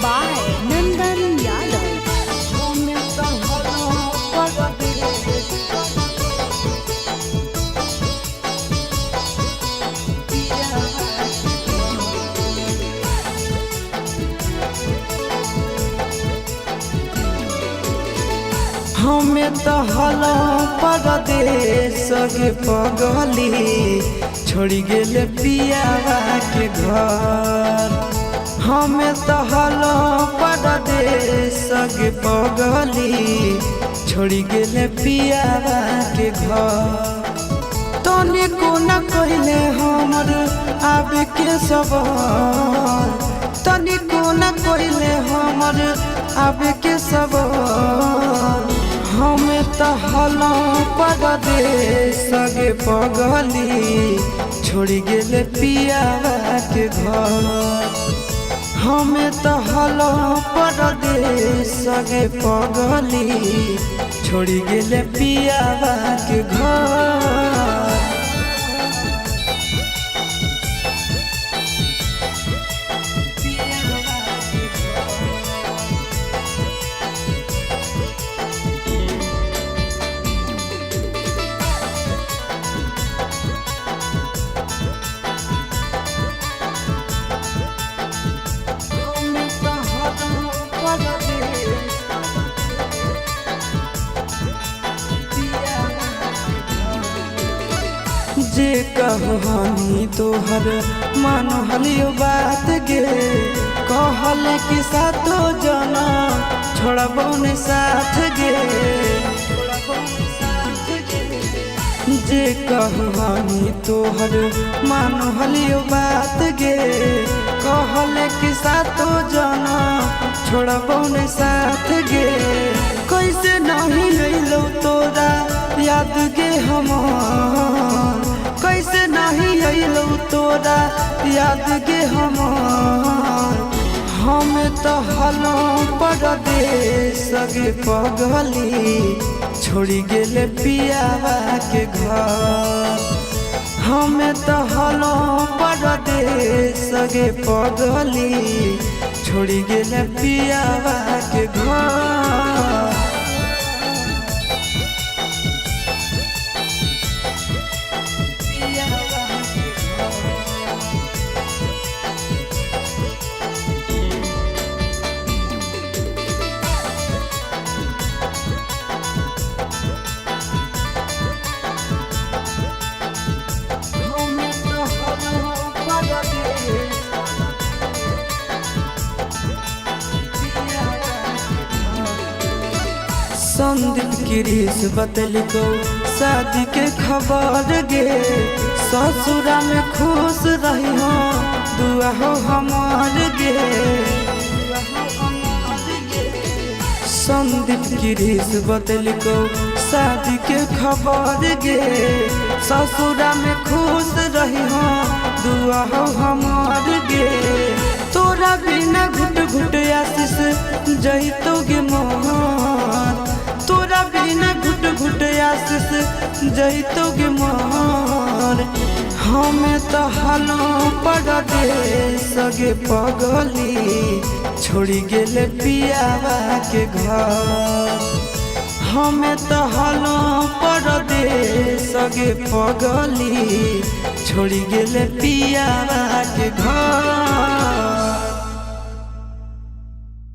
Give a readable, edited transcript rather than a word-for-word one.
by Nandan Yadav. हमें तो हलो परदेश के पगली छोड़ी गेले पियावा के घर। हमें तो हलो परदेश के पगली छोड़ी गेले पियावा के घर। तनी को न कहले हमर आवे के सवाल, तनी को न कहले हमर आवे के सवाल। हमें तो हलो परदेश के पगली छोड़ी गेले पियावा के घर। हमें तो हलो परदेश के पगली छोड़ी गेले पियावा के घर। जे कहनी तोहर मान हलियो बात गे, कहल कि सातो जना छोड़बो ने साथ गे। जे कहनी तोहर मान हलियो बात गे, कहल कि सातो जना छोड़बो ने साथ गे। कैसे नहीं अइलो तोरा याद गे हमार, कैसे नहीं अइलो तोरा याद गे हमार। हमें तो हलो परदेश के पगली छोड़ी गेले पियावा के घर। हमें तो हलो परदेश के पगली छोड़ी गेले पियावा के घर। संदीप गिरीश बतलिको शादी के खबर गे, ससुरा में खुश रही हो दुआ हो हमार गे। संदीप गिरीश बतलिको शादी के खबर गे, ससुरा में खुश रही हो दुआ हो हमार गे। तोरा बिना घुट घुट आशीष जइतो गे मोहन, तोरा बिना घुट घुट आशीष जइतो गे मोहन। हमें तो हलो परदेश के पगली छोड़ी गेले पियावा के घर। हमें तो हलो परदेश के पगली छोड़ी गेले पियावा के घर।